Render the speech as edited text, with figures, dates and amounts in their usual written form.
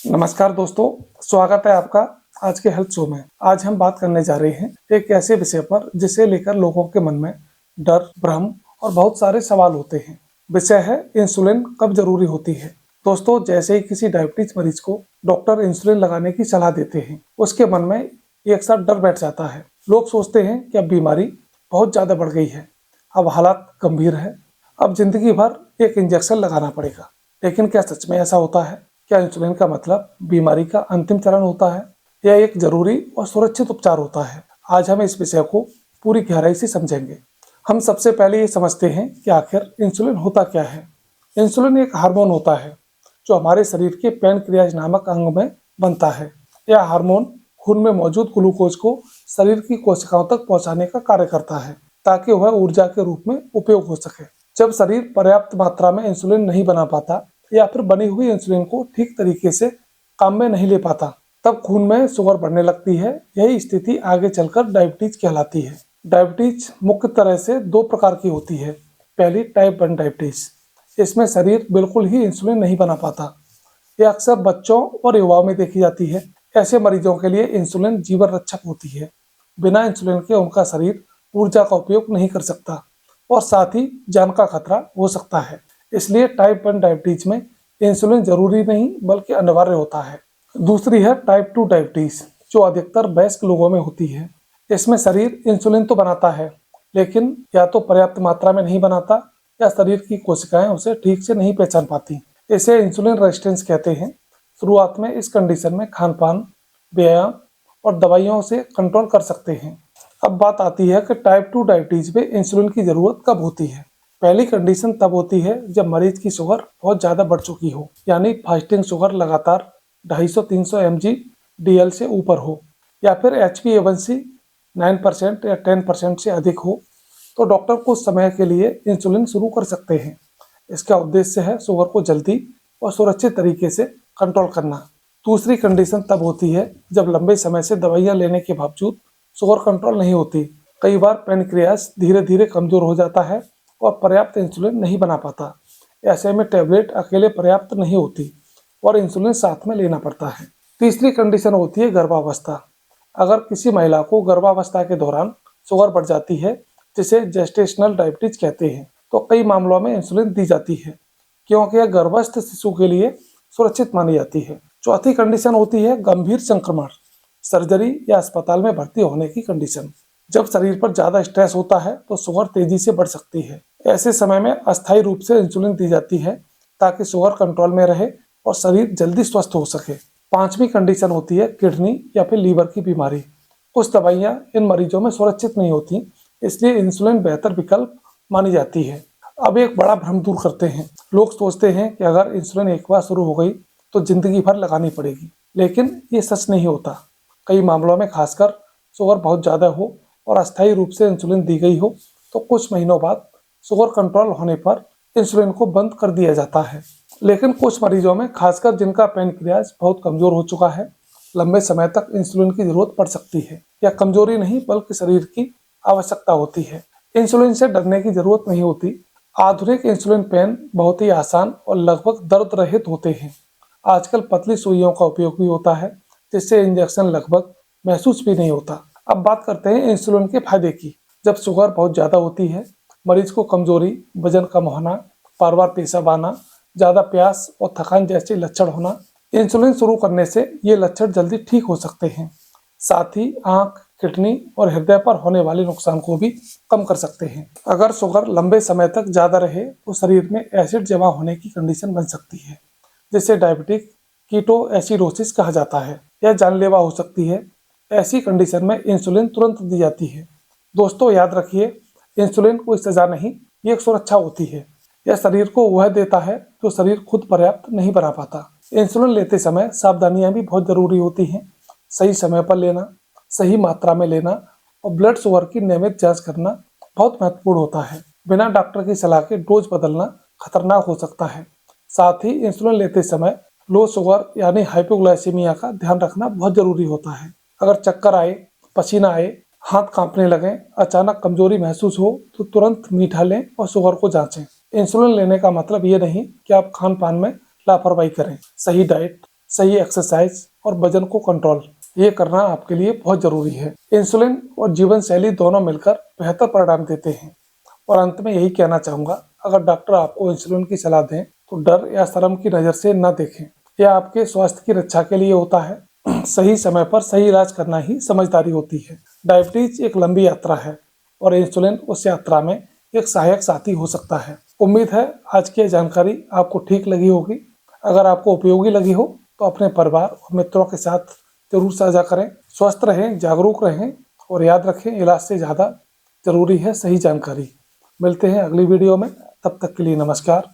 नमस्कार दोस्तों, स्वागत है आपका आज के हेल्थ शो में। आज हम बात करने जा रहे हैं एक ऐसे विषय पर जिसे लेकर लोगों के मन में डर, भ्रम और बहुत सारे सवाल होते हैं। विषय है इंसुलिन कब जरूरी होती है। दोस्तों, जैसे ही किसी डायबिटीज मरीज को डॉक्टर इंसुलिन लगाने की सलाह देते हैं, उसके मन में एक साथ डर बैठ जाता है। लोग सोचते हैं कि अब बीमारी बहुत ज्यादा बढ़ गई है, अब हालात गंभीर है, अब जिंदगी भर एक इंजेक्शन लगाना पड़ेगा। लेकिन क्या सच में ऐसा होता है? क्या इंसुलिन का मतलब बीमारी का अंतिम चरण होता है या एक जरूरी और सुरक्षित उपचार होता है? आज हम इस विषय को पूरी गहराई से समझेंगे। हम सबसे पहले ये समझते हैं कि आखिर इंसुलिन होता क्या है। इंसुलिन एक हार्मोन होता है जो हमारे शरीर के पैनक्रियाज नामक अंग में बनता है। यह हार्मोन खून में मौजूद ग्लूकोज को शरीर की कोशिकाओं तक पहुंचाने का कार्य करता है ताकि वह ऊर्जा के रूप में उपयोग हो सके। जब शरीर पर्याप्त मात्रा में इंसुलिन नहीं बना पाता या फिर बनी हुई इंसुलिन को ठीक तरीके से काम में नहीं ले पाता, तब खून में शुगर बढ़ने लगती है। यही स्थिति आगे चलकर डायबिटीज कहलाती है। डायबिटीज मुख्य तरह से दो प्रकार की होती है। पहली टाइप 1 डायबिटीज, इसमें शरीर बिल्कुल ही इंसुलिन नहीं बना पाता। यह अक्सर बच्चों और युवाओं में देखी जाती है। ऐसे मरीजों के लिए इंसुलिन जीवन रक्षक होती है। बिना इंसुलिन के उनका शरीर ऊर्जा का उपयोग नहीं कर सकता और साथ ही जान का खतरा हो सकता है। इसलिए टाइप 1 डायबिटीज में इंसुलिन जरूरी नहीं बल्कि अनिवार्य होता है। दूसरी है टाइप 2 डायबिटीज, जो अधिकतर वयस्क लोगों में होती है। इसमें शरीर इंसुलिन तो बनाता है, लेकिन या तो पर्याप्त मात्रा में नहीं बनाता या शरीर की कोशिकाएं उसे ठीक से नहीं पहचान पाती। इसे इंसुलिन रेजिस्टेंस कहते हैं। शुरुआत में इस कंडीशन में खान पान, व्यायाम और दवाइयों से कंट्रोल कर सकते हैं। अब बात आती है कि टाइप 2 डायबिटीज में इंसुलिन की जरूरत कब होती है। पहली कंडीशन तब होती है जब मरीज की शुगर बहुत ज्यादा बढ़ चुकी हो, यानी फास्टिंग शुगर लगातार 250-300 mg DL से ऊपर हो, या फिर HbA1c 9% या 10% से अधिक हो, तो डॉक्टर कुछ समय के लिए इंसुलिन शुरू कर सकते हैं। इसका उद्देश्य है शुगर को जल्दी और सुरक्षित तरीके से कंट्रोल करना। दूसरी कंडीशन तब होती है जब लंबे समय से दवाइयां लेने के बावजूद शुगर कंट्रोल नहीं होती। कई बार पैनक्रियाज धीरे धीरे कमजोर हो जाता है और पर्याप्त इंसुलिन नहीं बना पाता। ऐसे में टैबलेट अकेले पर्याप्त नहीं होती और इंसुलिन साथ में लेना पड़ता है। तीसरी कंडीशन होती है गर्भावस्था। अगर किसी महिला को गर्भावस्था के दौरान शुगर बढ़ जाती है, जिसे जेस्टेशनल डायबिटीज कहते हैं, तो कई मामलों में इंसुलिन दी जाती है क्योंकि यह गर्भस्थ शिशु के लिए सुरक्षित मानी जाती है। चौथी कंडीशन होती है गंभीर संक्रमण, सर्जरी या अस्पताल में भर्ती होने की कंडीशन। जब शरीर पर ज्यादा स्ट्रेस होता है तो शुगर तेजी से बढ़ सकती है। ऐसे समय में अस्थायी रूप से इंसुलिन दी जाती है ताकि शुगर कंट्रोल में रहे और शरीर जल्दी स्वस्थ हो सके। पांचवी कंडीशन होती है किडनी या फिर लीवर की बीमारी। कुछ दवाइयां इन मरीजों में सुरक्षित नहीं होती, इसलिए इंसुलिन बेहतर विकल्प मानी जाती है। अब एक बड़ा भ्रम दूर करते हैं। लोग सोचते हैं कि अगर इंसुलिन एक बार शुरू हो गई तो जिंदगी भर लगानी पड़ेगी, लेकिन ये सच नहीं होता। कई मामलों में, खासकर शुगर बहुत ज्यादा हो और अस्थायी रूप से इंसुलिन दी गई हो, तो कुछ महीनों बाद शुगर कंट्रोल होने पर इंसुलिन को बंद कर दिया जाता है। लेकिन कुछ मरीजों में, खासकर जिनका पैनक्रियाज बहुत कमजोर हो चुका है, लंबे समय तक इंसुलिन की जरूरत पड़ सकती है। यह कमजोरी नहीं बल्कि शरीर की आवश्यकता होती है। इंसुलिन से डरने की जरूरत नहीं होती। आधुनिक इंसुलिन पेन बहुत ही आसान और लगभग दर्द रहित होते हैं। आजकल पतली सुइयों का उपयोग भी होता है, जिससे इंजेक्शन लगभग महसूस भी नहीं होता। अब बात करते हैं इंसुलिन के फायदे की। जब शुगर बहुत ज्यादा होती है, मरीज को कमजोरी, वजन कम होना, बार बार पेशाब आना, ज्यादा प्यास और थकान जैसे लक्षण होना, इंसुलिन शुरू करने से ये लक्षण जल्दी ठीक हो सकते हैं। साथ ही आंख, किडनी और हृदय पर होने वाले नुकसान को भी कम कर सकते हैं। अगर शुगर लंबे समय तक ज्यादा रहे तो शरीर में एसिड जमा होने की कंडीशन बन सकती है, जिसे डायबिटिक कीटोएसिडोसिस कहा जाता है। यह जानलेवा हो सकती है। ऐसी कंडीशन में इंसुलिन तुरंत दी जाती है। दोस्तों, याद रखिए, इंसुलिन कोई सजा नहीं, ये एक सुरक्षा होती है। यह शरीर को वह देता है जो शरीर खुद पर्याप्त नहीं बना पाता। इंसुलिन लेते समय सावधानियां भी बहुत जरूरी होती हैं। सही समय पर लेना, सही मात्रा में लेना और ब्लड शुगर की नियमित जांच करना बहुत महत्वपूर्ण होता है। बिना डॉक्टर की सलाह के डोज बदलना खतरनाक हो सकता है। साथ ही इंसुलिन लेते समय लो शुगर यानी हाइपोग्लाइसीमिया का ध्यान रखना बहुत जरूरी होता है। अगर चक्कर आए, पसीना आए, हाथ कांपने लगे, अचानक कमजोरी महसूस हो, तो तुरंत मीठा लें और शुगर को जांचें। इंसुलिन लेने का मतलब ये नहीं कि आप खान पान में लापरवाही करें। सही डाइट, सही एक्सरसाइज और वजन को कंट्रोल ये करना आपके लिए बहुत जरूरी है। इंसुलिन और जीवन शैली दोनों मिलकर बेहतर परिणाम देते हैं। और अंत में यही कहना चाहूँगा, अगर डॉक्टर आपको इंसुलिन की सलाह दें तो डर या शर्म की नज़र से न देखें। यह आपके स्वास्थ्य की रक्षा के लिए होता है। सही समय पर सही इलाज करना ही समझदारी होती है। डायबिटीज एक लंबी यात्रा है और इंसुलिन उस यात्रा में एक सहायक साथी हो सकता है। उम्मीद है आज की जानकारी आपको ठीक लगी होगी। अगर आपको उपयोगी लगी हो तो अपने परिवार और मित्रों के साथ जरूर साझा करें। स्वस्थ रहें, जागरूक रहें और याद रखें, इलाज से ज़्यादा जरूरी है सही जानकारी। मिलते हैं अगली वीडियो में, तब तक के लिए नमस्कार।